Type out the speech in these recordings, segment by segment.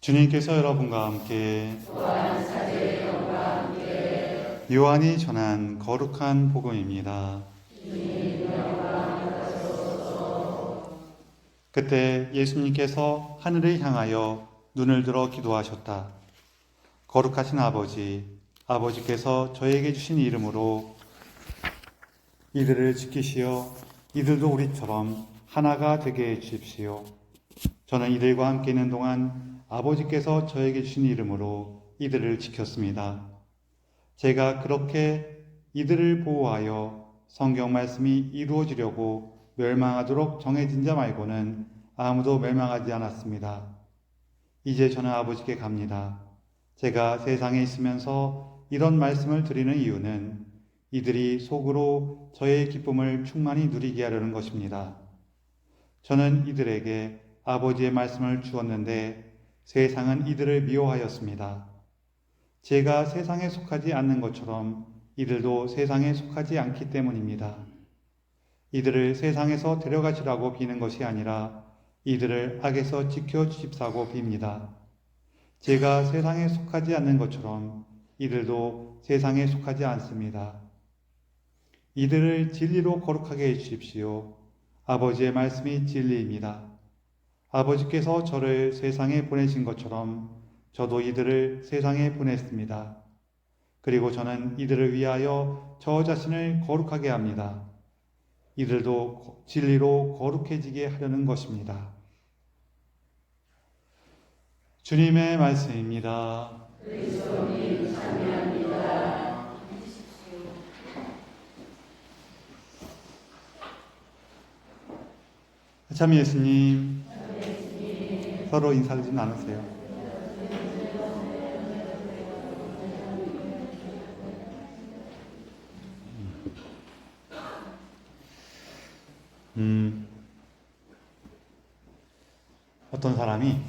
주님께서 여러분과 함께 요한이 전한 거룩한 복음입니다. 그때 예수님께서 하늘을 향하여 눈을 들어 기도하셨다. 거룩하신 아버지께서 저에게 주신 이름으로 이들을 지키시어 이들도 우리처럼 하나가 되게 해 주십시오. 저는 이들과 함께 있는 동안 아버지께서 저에게 주신 이름으로 이들을 지켰습니다. 제가 그렇게 이들을 보호하여 성경 말씀이 이루어지려고 멸망하도록 정해진 자 말고는 아무도 멸망하지 않았습니다. 이제 저는 아버지께 갑니다. 제가 세상에 있으면서 이런 말씀을 드리는 이유는 이들이 속으로 저의 기쁨을 충만히 누리게 하려는 것입니다. 저는 이들에게 아버지의 말씀을 주었는데 세상은 이들을 미워하였습니다. 제가 세상에 속하지 않는 것처럼 이들도 세상에 속하지 않기 때문입니다. 이들을 세상에서 데려가시라고 비는 것이 아니라 이들을 악에서 지켜주십사고 빕니다. 제가 세상에 속하지 않는 것처럼 이들도 세상에 속하지 않습니다. 이들을 진리로 거룩하게 해주십시오. 아버지의 말씀이 진리입니다. 아버지께서 저를 세상에 보내신 것처럼 저도 이들을 세상에 보냈습니다. 그리고 저는 이들을 위하여 저 자신을 거룩하게 합니다. 이들도 진리로 거룩해지게 하려는 것입니다. 주님의 말씀입니다. 그리스도님 찬양합니다. 참 예수님, 서로 인사를 좀 나누세요. 어떤 사람이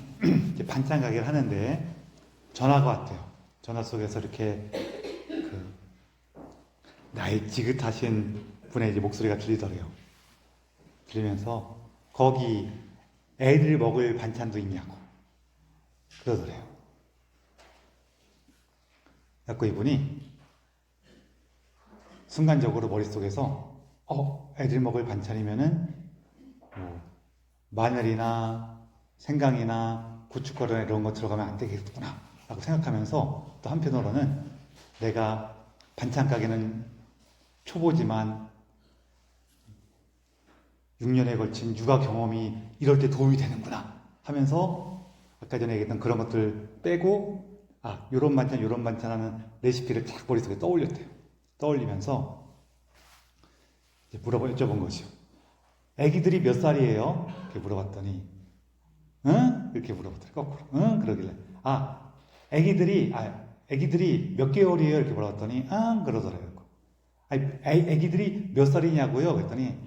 이제 반찬 가게를 하는데 전화가 왔대요. 전화 속에서 이렇게 나이 지긋하신 분의 이제 목소리가 들리더래요. 들리면서 거기 애들 먹을 반찬도 있냐고 그러더래요. 그래서 이분이 순간적으로 머릿속에서 애들 먹을 반찬이면은 뭐 마늘이나 생강이나 고춧가루나 이런 거 들어가면 안 되겠구나 라고 생각하면서 또 한편으로는 내가 반찬 가게는 초보지만 6년에 걸친 육아 경험이 이럴 때 도움이 되는구나 하면서 아까 전에 얘기했던 그런 것들 빼고 요런 반찬 하는 레시피를 쫙 머릿속에 떠올렸대요. 떠올리면서 이제 여쭤본 것이요. 애기들이 몇 살이에요? 이렇게 물어봤더니 응? 이렇게 물어보더래. 거꾸로. 응? 그러길래 애기들이 몇 개월이에요? 이렇게 물어봤더니 응? 그러더래요. 애기들이 몇 살이냐고요? 그랬더니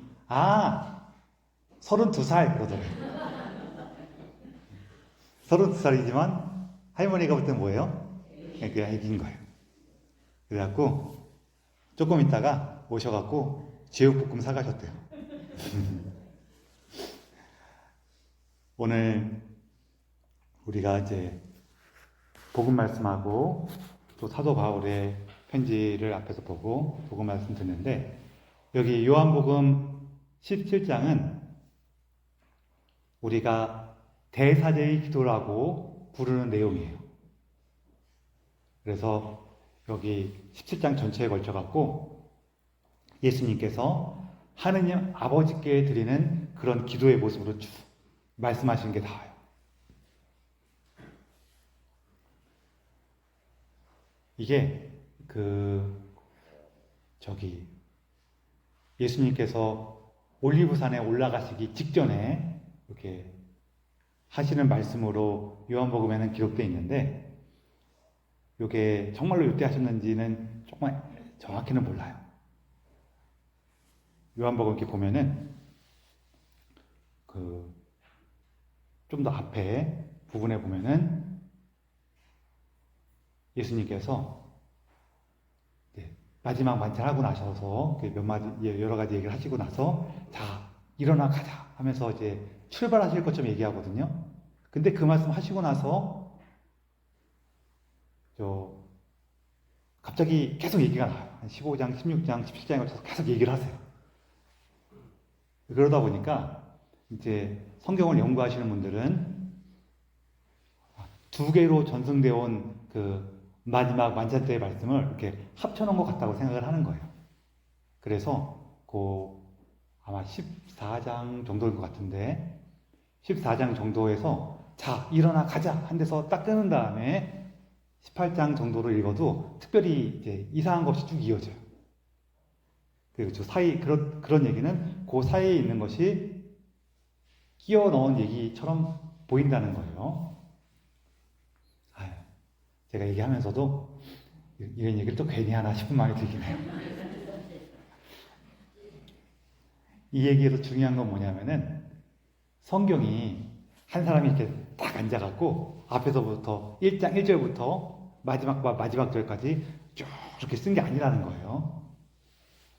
32살 그러더래요. 32살이지만 할머니가 볼 땐 뭐예요? 그 애기인 거예요. 그래갖고 조금 있다가 오셔갖고 제육볶음 사가셨대요. 오늘 우리가 이제 복음 말씀하고 또 사도 바울의 편지를 앞에서 보고 복음 말씀 듣는데 여기 요한복음 17장은 우리가 대사제의 기도라고 부르는 내용이에요. 그래서 여기 17장 전체에 걸쳐갖고 예수님께서 하느님 아버지께 드리는 그런 기도의 모습으로 쭉 말씀하시는 게 나와요. 이게 예수님께서 올리브산에 올라가시기 직전에 이렇게 하시는 말씀으로 요한복음에는 기록되어 있는데 이게 정말로 이때 하셨는지는 정말 정확히는 몰라요. 요한복음 이렇게 보면은 좀 더 앞에 부분에 보면은 예수님께서 마지막 만찬하고 나셔서 몇 마디 여러 가지 얘기를 하시고 나서 자 일어나 가자 하면서 이제 출발하실 것처럼 얘기하거든요. 근데 그 말씀 하시고 나서 갑자기 계속 얘기가 나와요. 한 15장, 16장, 17장에 걸쳐서 계속 얘기를 하세요. 그러다 보니까 이제 성경을 연구하시는 분들은 두 개로 전승되어 온 그 마지막 만찬 때의 말씀을 이렇게 합쳐놓은 것 같다고 생각을 하는 거예요. 그래서 아마 14장 정도일 것 같은데 14장 정도에서 자 일어나 가자 한 데서 딱 끊은 다음에 18장 정도로 읽어도 특별히 이제 이상한 것 없이 쭉 이어져요. 그리고 저 사이 그런 얘기는 그 사이에 있는 것이 끼워 넣은 얘기처럼 보인다는 거예요. 제가 얘기하면서도 이런 얘기를 또 괜히 하나 싶은 마음이 들긴 해요. 이 얘기에서 중요한 건 뭐냐면은 성경이 한 사람이 이렇게 딱 앉아갖고 앞에서부터 1장 1절부터 마지막 절까지 쭉 이렇게 쓴 게 아니라는 거예요.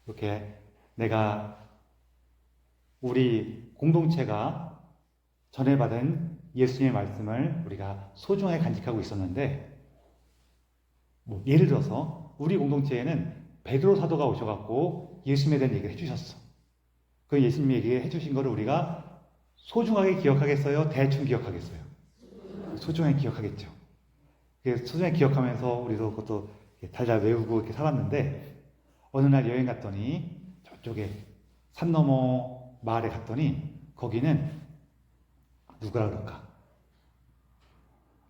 이렇게 내가 우리 공동체가 전해받은 예수님의 말씀을 우리가 소중하게 간직하고 있었는데 예를 들어서 우리 공동체에는 베드로 사도가 오셔갖고 예수님에 대한 얘기를 해주셨어. 그 예수님이 얘기해 주신 거를 우리가 소중하게 기억하겠어요? 대충 기억하겠어요? 소중하게 기억하겠죠. 소중하게 기억하면서 우리도 그것도 달달 외우고 이렇게 살았는데 어느 날 여행 갔더니 저쪽에 산 너머 마을에 갔더니 거기는 누구라 그럴까?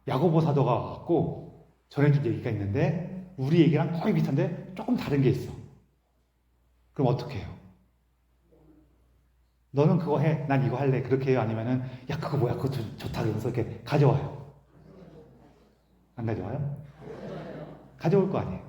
야고보 사도가 와갖고 전해준 얘기가 있는데 우리 얘기랑 거의 비슷한데 조금 다른 게 있어. 그럼 어떻게 해요? 너는 그거 해, 난 이거 할래. 그렇게 해요? 아니면은 야 그거 뭐야, 그거 좋다 그러면서 이렇게 가져와요? 안 가져와요? 가져올 거 아니에요?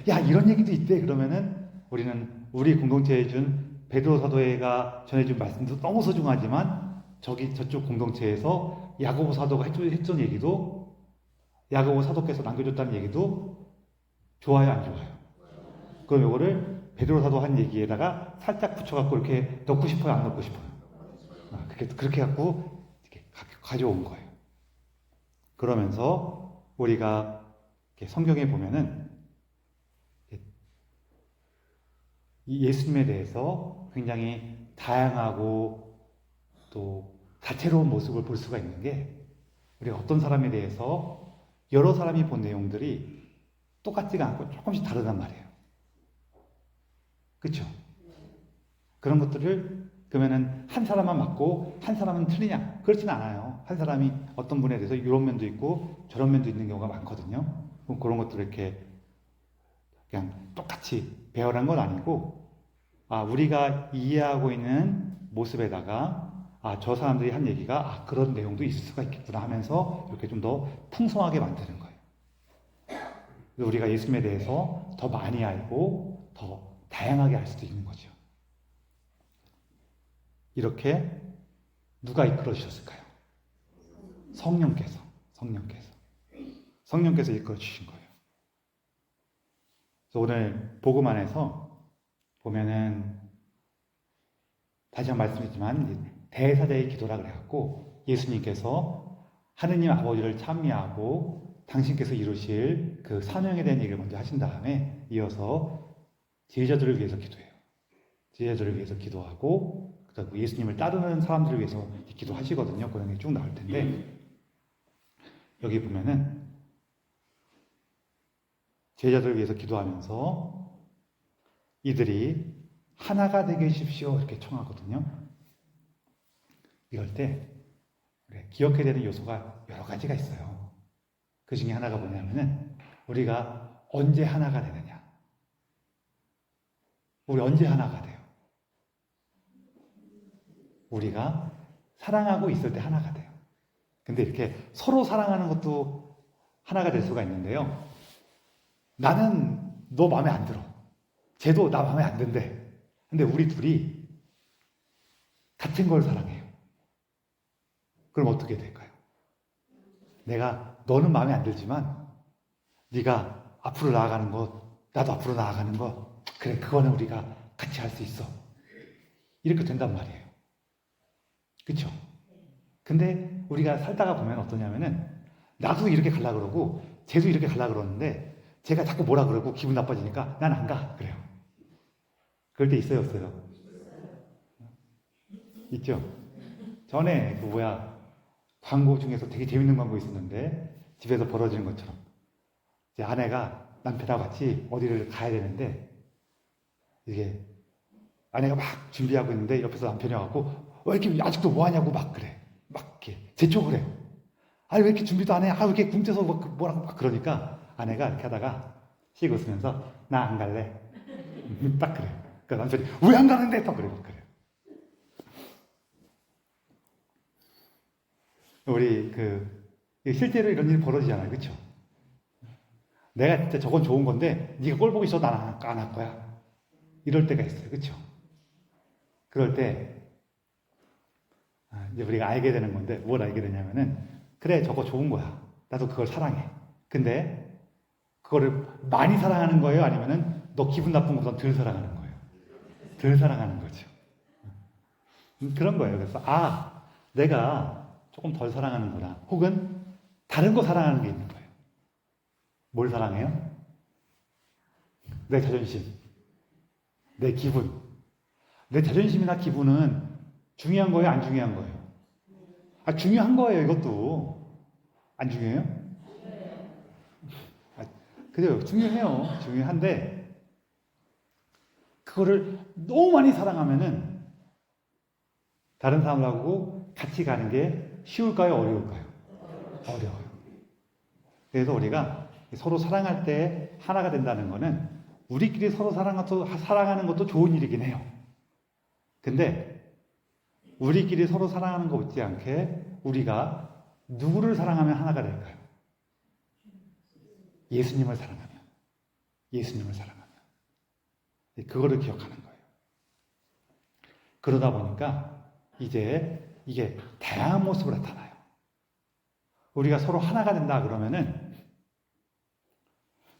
야 이런 얘기도 있대. 그러면은 우리는 우리 공동체에 준 베드로 사도가 전해준 말씀도 너무 소중하지만 저쪽 공동체에서 야고보 사도가 했던 얘기도 야고보 사도께서 남겨줬다는 얘기도 좋아요, 안 좋아요? 그럼 이거를 베드로 사도 한 얘기에다가 살짝 붙여갖고 이렇게 넣고 싶어요, 안 넣고 싶어요? 그렇게 갖고 이렇게 가져온 거예요. 그러면서 우리가 성경에 보면은 이 예수님에 대해서 굉장히 다양하고 또 다채로운 모습을 볼 수가 있는 게 우리가 어떤 사람에 대해서 여러 사람이 본 내용들이 똑같지가 않고 조금씩 다르단 말이에요. 그렇죠? 그런 것들을 그러면은 한 사람만 맞고 한 사람은 틀리냐? 그렇지는 않아요. 한 사람이 어떤 분에 대해서 이런 면도 있고 저런 면도 있는 경우가 많거든요. 그런 것들을 이렇게 그냥 똑같이 배열한 건 아니고 우리가 이해하고 있는 모습에다가 저 사람들이 한 얘기가 그런 내용도 있을 수가 있겠구나 하면서 이렇게 좀 더 풍성하게 만드는 거예요. 우리가 예수님에 대해서 더 많이 알고 더 다양하게 알 수도 있는 거죠. 이렇게 누가 이끌어 주셨을까요? 성령께서 이끌어 주신 거예요. 그래서 오늘 복음 안에서 보면은 다시 한 번 말씀드리지만 대사자의 기도라 그래갖고 예수님께서 하느님 아버지를 찬미하고 당신께서 이루실 그 사명에 대한 얘기를 먼저 하신 다음에 이어서 제자들을 위해서 기도해요. 제자들을 위해서 기도하고 그다음에 예수님을 따르는 사람들을 위해서 기도하시거든요. 그런 게 쭉 나올 텐데 여기 보면은 제자들을 위해서 기도하면서 이들이 하나가 되게 해주십시오 이렇게 청하거든요. 이럴 때 기억해야 되는 요소가 여러 가지가 있어요. 그 중에 하나가 뭐냐면은 우리가 언제 하나가 되느냐. 우리 언제 하나가 돼요? 우리가 사랑하고 있을 때 하나가 돼요. 근데 이렇게 서로 사랑하는 것도 하나가 될 수가 있는데요. 나는 너 마음에 안 들어. 쟤도 나 마음에 안 든대. 근데 우리 둘이 같은 걸 사랑해요. 그럼 어떻게 될까요? 내가 너는 마음에 안 들지만 네가 앞으로 나아가는 것, 나도 앞으로 나아가는 것, 그래 그거는 우리가 같이 할 수 있어. 이렇게 된단 말이에요. 그렇죠? 근데 우리가 살다가 보면 어떠냐면은 나도 이렇게 갈라 그러고 쟤도 이렇게 갈라 그러는데 제가 자꾸 뭐라 그러고 기분 나빠지니까 난 안 가. 그래요. 그럴 때 있어요, 없어요? 있죠? 전에 광고 중에서 되게 재밌는 광고 있었는데 집에서 벌어지는 것처럼 이제 아내가 남편하고 같이 어디를 가야 되는데 이게 아내가 막 준비하고 있는데 옆에서 남편이 와갖고 왜 이렇게 아직도 뭐 하냐고 막 그래. 막 이렇게 재촉을 해. 아니 왜 이렇게 준비도 안 해? 아 왜 이렇게 궁쪄서 뭐라고 막 그러니까 아내가 이렇게 하다가 씩 웃으면서 나 안 갈래. 딱 그래. 그러니까 남편이 왜 안 가는데? 딱 그래. 우리 실제로 이런 일이 벌어지잖아요, 그렇죠? 내가 진짜 저건 좋은 건데 네가 꼴 보기 싫어서 난 안 할 거야. 이럴 때가 있어요, 그렇죠? 그럴 때 이제 우리가 알게 되는 건데 뭘 알게 되냐면은 그래 저거 좋은 거야. 나도 그걸 사랑해. 근데 그거를 많이 사랑하는 거예요, 아니면은 너 기분 나쁜 것보다 덜 사랑하는 거예요? 덜 사랑하는 거죠. 그런 거예요. 그래서 내가 조금 덜 사랑하는구나. 혹은 다른 거 사랑하는 게 있는 거예요. 뭘 사랑해요? 내 자존심, 내 기분. 내 자존심이나 기분은 중요한 거예요, 안 중요한 거예요? 중요한 거예요, 이것도. 안 중요해요? 그래요, 중요해요. 중요한데 그거를 너무 많이 사랑하면은 다른 사람하고 같이 가는 게 쉬울까요? 어려울까요? 어려워요. 그래서 우리가 서로 사랑할 때 하나가 된다는 거는 우리끼리 서로 사랑하는 것도 좋은 일이긴 해요. 근데 우리끼리 서로 사랑하는 것 못지않게 우리가 누구를 사랑하면 하나가 될까요? 예수님을 사랑하면. 예수님을 사랑하면. 그거를 기억하는 거예요. 그러다 보니까 이제 이게 다양한 모습으로 나타나요. 우리가 서로 하나가 된다 그러면은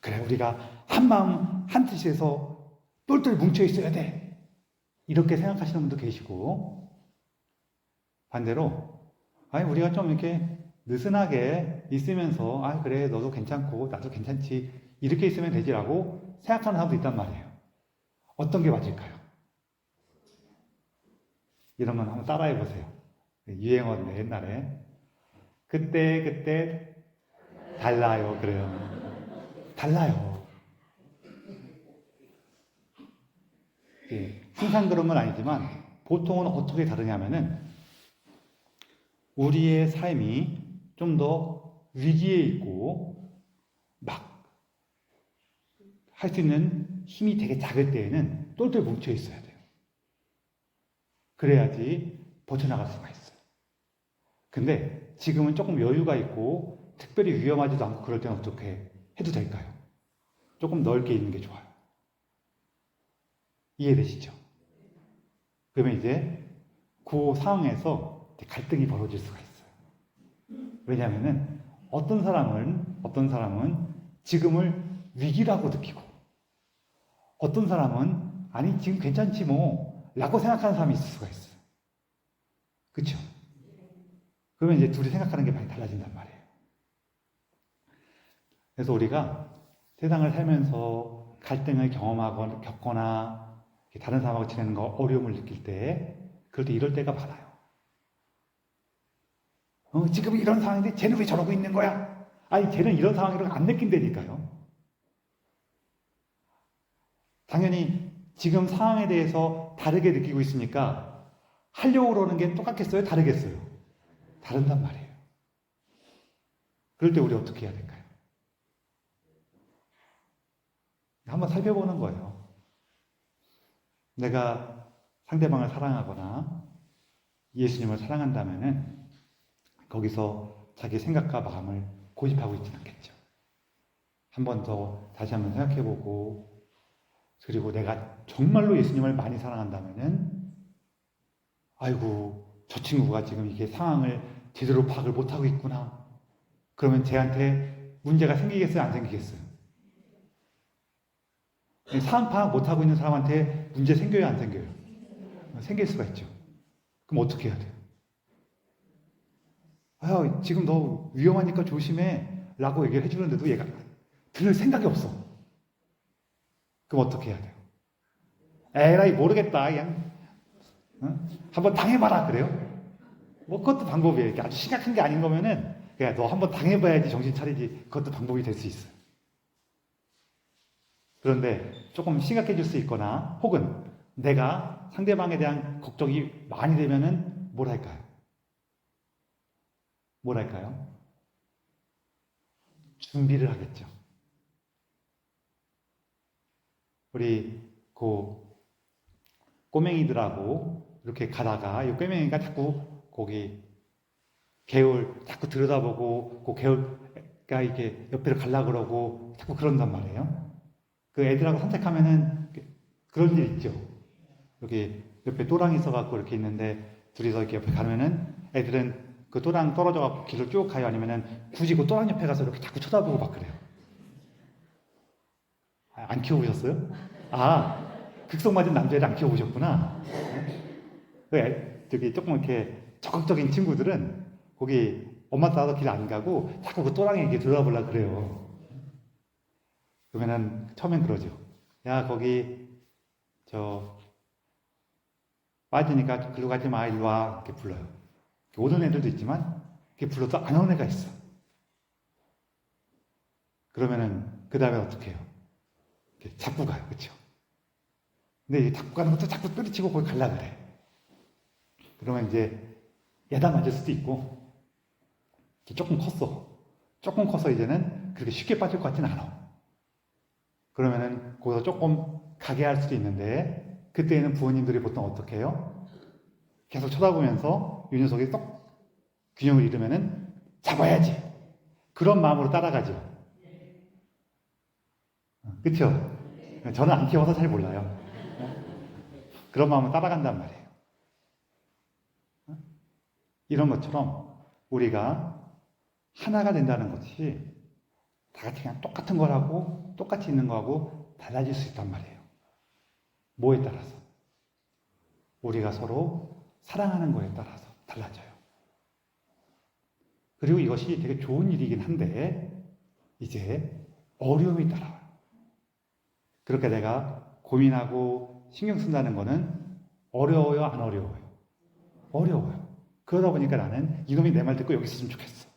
그래 우리가 한 마음 한 뜻에서 똘똘 뭉쳐 있어야 돼. 이렇게 생각하시는 분도 계시고 반대로 우리가 좀 이렇게 느슨하게 있으면서 그래 너도 괜찮고 나도 괜찮지 이렇게 있으면 되지라고 생각하는 사람도 있단 말이에요. 어떤 게 맞을까요? 이런 건 한번 따라해 보세요. 유행어인데 옛날에 그때 달라요. 그래요. 달라요. 항상 그런 건 아니지만 보통은 어떻게 다르냐면은 우리의 삶이 좀 더 위기에 있고 막 할 수 있는 힘이 되게 작을 때에는 똘똘 뭉쳐 있어야 돼요. 그래야지 버텨나갈 수가 있어요. 근데 지금은 조금 여유가 있고 특별히 위험하지도 않고 그럴 때는 어떻게 해도 될까요? 조금 넓게 있는 게 좋아요. 이해되시죠? 그러면 이제 그 상황에서 갈등이 벌어질 수가 있어요. 왜냐하면은 어떤 사람은 지금을 위기라고 느끼고 어떤 사람은 아니 지금 괜찮지 뭐 라고 생각하는 사람이 있을 수가 있어요. 그렇죠? 그러면 이제 둘이 생각하는 게 많이 달라진단 말이에요. 그래서 우리가 세상을 살면서 갈등을 겪거나 다른 사람하고 지내는 거 어려움을 느낄 때 그럴 때 이럴 때가 많아요. 지금 이런 상황인데 쟤는 왜 저러고 있는 거야? 아니 쟤는 이런 상황이라고 안 느낀다니까요. 당연히 지금 상황에 대해서 다르게 느끼고 있으니까 하려고 그러는 게 똑같겠어요? 다르겠어요? 다른단 말이에요. 그럴 때 우리 어떻게 해야 될까요? 한번 살펴보는 거예요. 내가 상대방을 사랑하거나 예수님을 사랑한다면은 거기서 자기 생각과 마음을 고집하고 있지는 않겠죠. 한 번 더 다시 한번 생각해보고 그리고 내가 정말로 예수님을 많이 사랑한다면은 아이고 저 친구가 지금 이게 상황을 제대로 파악을 못하고 있구나. 그러면 쟤한테 문제가 생기겠어요? 안 생기겠어요? 상황 파악 못하고 있는 사람한테 문제 생겨요? 안 생겨요? 생길 수가 있죠. 그럼 어떻게 해야 돼요? 아, 지금 너 위험하니까 조심해 라고 얘기를 해주는데도 얘가 들을 생각이 없어. 그럼 어떻게 해야 돼요? 에라이 모르겠다 그냥 한번 당해봐라 그래요? 뭐 그것도 방법이에요. 이렇게 아주 심각한 게 아닌 거면은 그냥 너 한번 당해봐야지 정신 차리지. 그것도 방법이 될 수 있어요. 그런데 조금 심각해질 수 있거나 혹은 내가 상대방에 대한 걱정이 많이 되면은 뭘 할까요? 뭘 할까요? 준비를 하겠죠. 우리 꼬맹이들하고 이렇게 가다가 이 꼬맹이가 자꾸 거기 개울 자꾸 들여다보고 그 개울가 이렇게 옆에를 갈라 그러고 자꾸 그런단 말이에요. 그 애들하고 산책하면은 그런 일 있죠. 여기 옆에 또랑이 있어갖고 이렇게 있는데 둘이서 이렇게 옆에 가면은 애들은 그 또랑 떨어져갖고 길을 쭉 가요. 아니면은 굳이 그 또랑 옆에 가서 이렇게 자꾸 쳐다보고 막 그래요. 안 키워보셨어요? 아, 극성 맞은 남자애를 안 키워보셨구나. 저기 조금 이렇게 적극적인 친구들은 거기 엄마 따라서 길 안 가고 자꾸 그 또랑이 이렇게 들여다보려고 그래요. 그러면은 처음엔 그러죠. 야, 거기 저 빠지니까 글로 가지 마, 일로 와. 이렇게 불러요. 오는 애들도 있지만 이렇게 불러도 안 오는 애가 있어. 그러면은 그 다음에 어떻게 해요? 이렇게 잡고 가요. 그렇죠? 근데 이제 잡고 가는 것도 자꾸 뿌리치고 거기 갈라 그래. 그러면 이제 야단 맞을 수도 있고 조금 컸어. 조금 커서 이제는 그렇게 쉽게 빠질 것 같지는 않아. 그러면은 거기서 조금 가게 할 수도 있는데 그때는 부모님들이 보통 어떻게 해요? 계속 쳐다보면서 이 녀석이 쏙 균형을 잃으면은 잡아야지. 그런 마음으로 따라가죠. 그렇죠? 저는 안 키워서 잘 몰라요. 그런 마음으로 따라간단 말이에요. 이런 것처럼 우리가 하나가 된다는 것이 다 같이 그냥 똑같은 거라고 똑같이 있는 거하고 달라질 수 있단 말이에요. 뭐에 따라서? 우리가 서로 사랑하는 거에 따라서 달라져요. 그리고 이것이 되게 좋은 일이긴 한데 이제 어려움이 따라와요. 그렇게 내가 고민하고 신경 쓴다는 거는 어려워요, 안 어려워요? 어려워요. 그러다 보니까 나는 이놈이 내 말 듣고 여기 있었으면 좋겠어.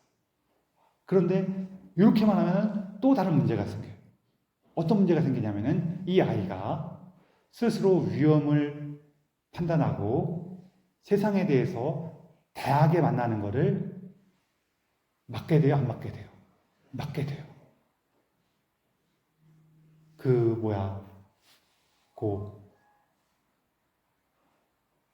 그런데 이렇게만 하면 또 다른 문제가 생겨요. 어떤 문제가 생기냐면은 이 아이가 스스로 위험을 판단하고 세상에 대해서 다양하게 만나는 것을 맞게 돼요, 안 맞게 돼요? 맞게 돼요.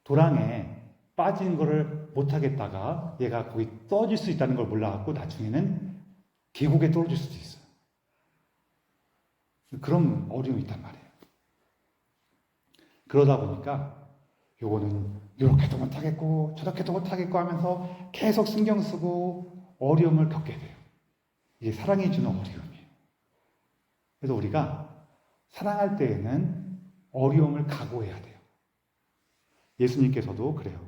도랑에 빠진 거를 못 하겠다가 얘가 거기 떨어질 수 있다는 걸 몰라갖고 나중에는 계곡에 떨어질 수도 있어요. 그런 어려움이 있단 말이에요. 그러다 보니까 요거는 이렇게도 못하겠고 저렇게도 못하겠고 하면서 계속 신경 쓰고 어려움을 겪게 돼요. 이게 사랑이 주는 어려움이에요. 그래서 우리가 사랑할 때에는 어려움을 각오해야 돼요. 예수님께서도 그래요.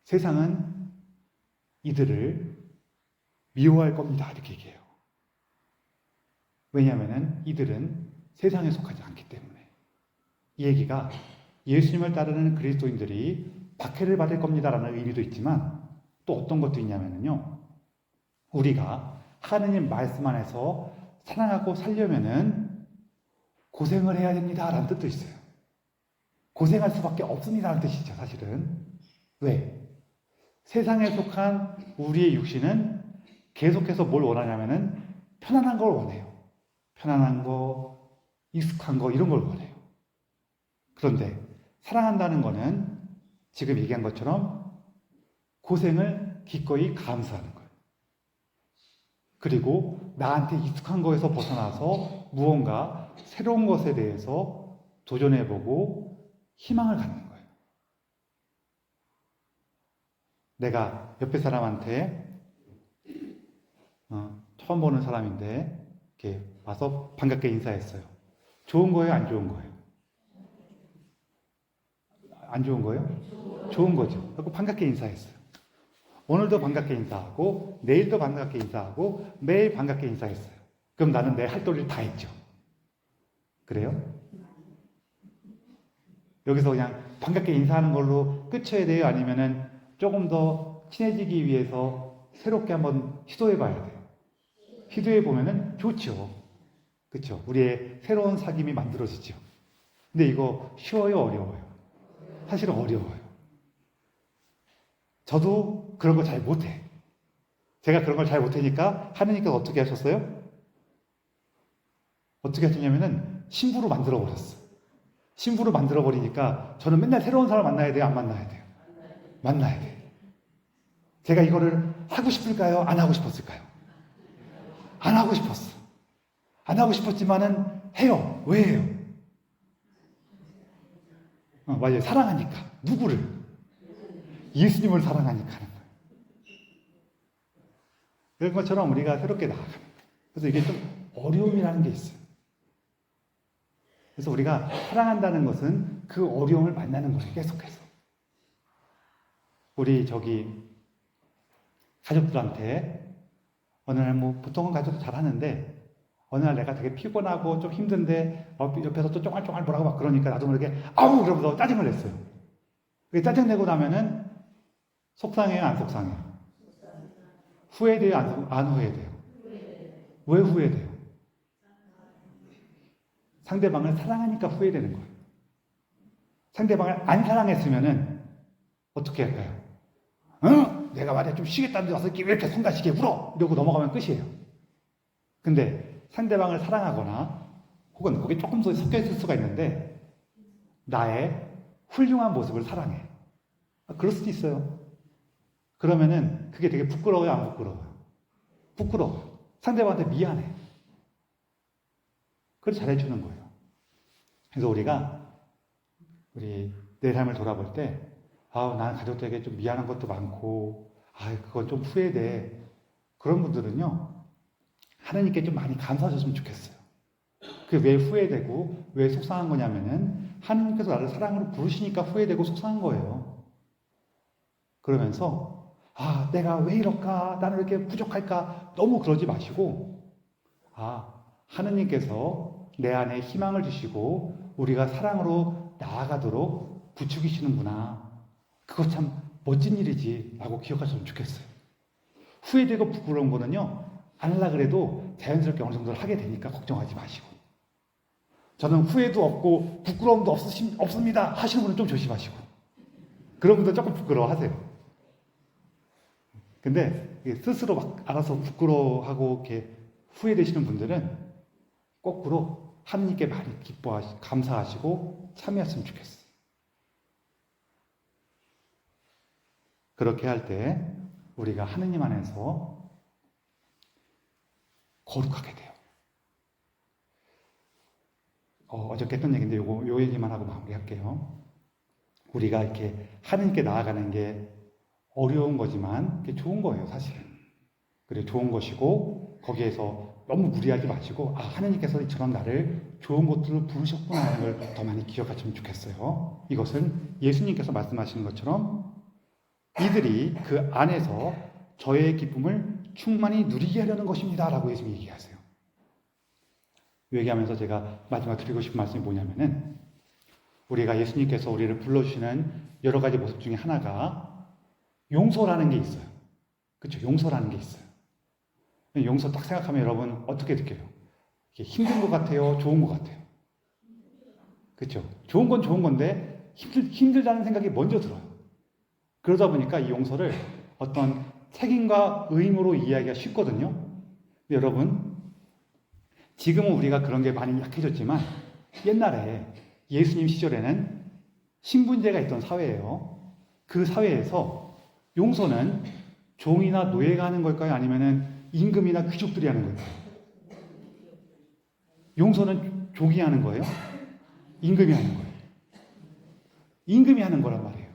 세상은 이들을 미워할 겁니다. 이렇게 얘기해요. 왜냐하면 이들은 세상에 속하지 않기 때문에. 이 얘기가 예수님을 따르는 그리스도인들이 박해를 받을 겁니다라는 의미도 있지만 또 어떤 것도 있냐면요. 우리가 하느님 말씀 안에서 사랑하고 살려면은 고생을 해야 됩니다라는 뜻도 있어요. 고생할 수밖에 없습니다라는 뜻이죠, 사실은. 왜? 세상에 속한 우리의 육신은 계속해서 뭘 원하냐면은 편안한 걸 원해요. 편안한 거, 익숙한 거, 이런 걸 원해요. 그런데 사랑한다는 거는 지금 얘기한 것처럼 고생을 기꺼이 감수하는 거예요. 그리고 나한테 익숙한 거에서 벗어나서 무언가 새로운 것에 대해서 도전해보고 희망을 갖는 거예요. 내가 옆에 사람한테 처음 보는 사람인데 이렇게 와서 반갑게 인사했어요. 좋은 거예요, 안 좋은 거예요? 안 좋은 거예요? 좋은 거죠. 그래서 반갑게 인사했어요. 오늘도 반갑게 인사하고 내일도 반갑게 인사하고 매일 반갑게 인사했어요. 그럼 나는 내 할 도리를 다 했죠. 그래요? 여기서 그냥 반갑게 인사하는 걸로 끝쳐야 돼요? 아니면은 조금 더 친해지기 위해서 새롭게 한번 시도해 봐야 돼요? 시도해 보면은 좋죠. 그렇죠? 우리의 새로운 사귐이 만들어지죠. 근데 이거 쉬워요? 어려워요? 사실은 어려워요. 저도 그런 거 잘 못해. 제가 그런 걸 잘 못하니까 하느님께서 어떻게 하셨어요? 어떻게 하셨냐면은 신부로 만들어 버렸어. 신부로 만들어 버리니까 저는 맨날 새로운 사람 만나야 돼요? 안 만나야 돼요? 만나야 돼요. 제가 이거를 하고 싶을까요? 안 하고 싶었을까요? 안 하고 싶었어. 안 하고 싶었지만은 해요. 왜 해요? 맞아요. 사랑하니까. 누구를? 예수님을 사랑하니까 하는 거예요. 그런 것처럼 우리가 새롭게 나아가는 거예요. 그래서 이게 좀 어려움이라는 게 있어요. 그래서 우리가 사랑한다는 것은 그 어려움을 만나는 거예요. 계속해서. 우리 가족들한테 어느 날 보통은 가족도 잘하는데 어느 날 내가 되게 피곤하고 좀 힘든데 옆에서 또 쫑알쫑알 뭐라고 막 그러니까 나도 모르게 아우 그러면서 짜증을 냈어요. 짜증내고 나면은 속상해요? 안 속상해요? 후회돼요? 안 후회돼요? 왜 후회돼요? 상대방을 사랑하니까 후회되는 거예요. 상대방을 안 사랑했으면은 어떻게 할까요? 응? 내가 말이야 좀 쉬겠다는데 와서 왜 이렇게 성가시게 울어? 이러고 넘어가면 끝이에요. 근데 상대방을 사랑하거나 혹은 거기 조금 더 섞여 있을 수가 있는데 나의 훌륭한 모습을 사랑해. 그럴 수도 있어요. 그러면은 그게 되게 부끄러워요? 안 부끄러워요? 부끄러워. 상대방한테 미안해. 그걸 잘해주는 거예요. 그래서 우리 내 삶을 돌아볼 때 나는 가족들에게 좀 미안한 것도 많고 그건 좀 후회돼. 그런 분들은요 하나님께 좀 많이 감사하셨으면 좋겠어요. 그게 왜 후회되고 왜 속상한 거냐면은 하나님께서 나를 사랑으로 부르시니까 후회되고 속상한 거예요. 그러면서 내가 왜 이럴까? 나는 왜 이렇게 부족할까? 너무 그러지 마시고 하느님께서 내 안에 희망을 주시고 우리가 사랑으로 나아가도록 부추기시는구나. 그거 참 멋진 일이지 라고 기억하셨으면 좋겠어요. 후회되고 부끄러운 거는요 안 하려고 그래도 자연스럽게 어느 정도 하게 되니까 걱정하지 마시고 저는 후회도 없고 부끄러움도 없습니다 하시는 분은 좀 조심하시고 그런 분들 조금 부끄러워하세요. 근데 스스로 막 알아서 부끄러워하고 이렇게 후회되시는 분들은 거꾸로 하느님께 많이 감사하시고 참여했으면 좋겠어요. 그렇게 할 때 우리가 하느님 안에서 거룩하게 돼요. 어저께 했던 얘기인데 요 얘기만 하고 마무리할게요. 우리가 이렇게 하느님께 나아가는 게 어려운 거지만 그게 좋은 거예요, 사실은. 그래 좋은 것이고 거기에서 너무 무리하지 마시고 하느님께서 이처럼 나를 좋은 곳으로 부르셨구나 하는 걸 더 많이 기억하시면 좋겠어요. 이것은 예수님께서 말씀하시는 것처럼 이들이 그 안에서 저의 기쁨을 충만히 누리게 하려는 것입니다 라고 예수님이 얘기하세요. 얘기하면서 제가 마지막 드리고 싶은 말씀이 뭐냐면은 우리가 예수님께서 우리를 불러주시는 여러 가지 모습 중에 하나가 용서라는 게 있어요. 그렇죠? 용서라는 게 있어요. 용서 딱 생각하면 여러분 어떻게 느껴요? 이게 힘든 것 같아요? 좋은 것 같아요? 그렇죠? 좋은 건 좋은 건데 힘들다는 생각이 먼저 들어요. 그러다 보니까 이 용서를 어떤 책임과 의무로 이해하기가 쉽거든요. 근데 여러분 지금은 우리가 그런 게 많이 약해졌지만 옛날에 예수님 시절에는 신분제가 있던 사회예요. 그 사회에서 용서는 종이나 노예가 하는 걸까요? 아니면은 임금이나 귀족들이 하는 걸까요? 용서는 종이 하는 거예요? 임금이 하는 거예요? 임금이 하는 거란 말이에요.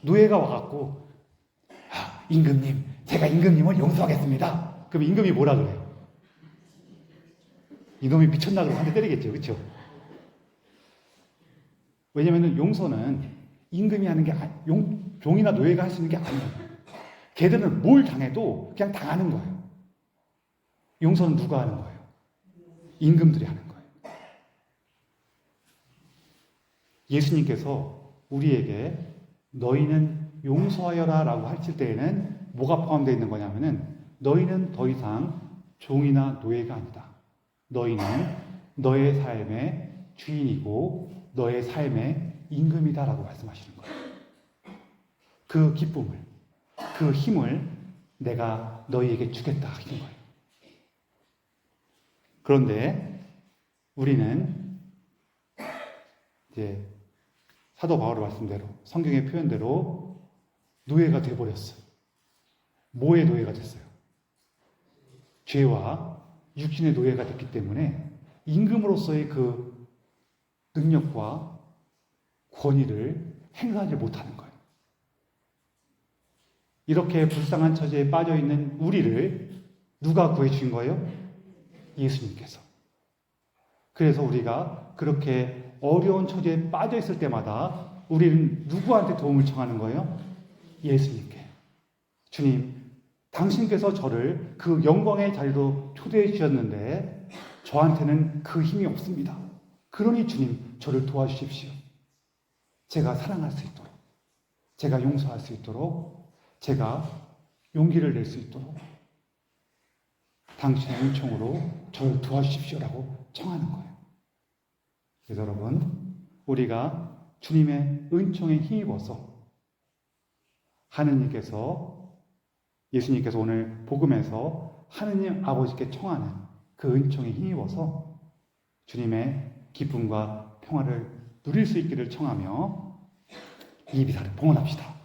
노예가 와갖고 임금님, 제가 임금님을 용서하겠습니다. 그럼 임금이 뭐라 그래요? 이놈이 미쳤나 그러고 한 대 때리겠죠. 그렇죠? 왜냐하면 용서는 임금이 하는 게 종이나 노예가 할 수 있는 게 아니에요. 걔들은 뭘 당해도 그냥 당하는 거예요. 용서는 누가 하는 거예요? 임금들이 하는 거예요. 예수님께서 우리에게 너희는 용서하여라 라고 하실 때에는 뭐가 포함되어 있는 거냐면은 너희는 더 이상 종이나 노예가 아니다. 너희는 너의 삶의 주인이고 너의 삶의 임금이다 라고 말씀하시는 거예요. 그 기쁨을, 그 힘을 내가 너희에게 주겠다 하시는 거예요. 그런데 우리는 이제 사도 바울의 말씀대로 성경의 표현대로 노예가 되어버렸어요. 뭐의 노예가 됐어요? 죄와 육신의 노예가 됐기 때문에 임금으로서의 그 능력과 권위를 행사하지 못하는 거예요. 이렇게 불쌍한 처지에 빠져있는 우리를 누가 구해주신 거예요? 예수님께서. 그래서 우리가 그렇게 어려운 처지에 빠져있을 때마다 우리는 누구한테 도움을 청하는 거예요? 예수님께. 주님, 당신께서 저를 그 영광의 자리로 초대해 주셨는데 저한테는 그 힘이 없습니다. 그러니 주님, 저를 도와주십시오. 제가 사랑할 수 있도록, 제가 용서할 수 있도록, 제가 용기를 낼 수 있도록 당신의 은총으로 저를 도와주십시오라고 청하는 거예요. 그래서 여러분, 우리가 주님의 은총에 힘입어서 하느님께서, 예수님께서 오늘 복음에서 하느님 아버지께 청하는 그 은총에 힘입어서 주님의 기쁨과 평화를 누릴 수 있기를 청하며 이 미사를 봉헌합시다.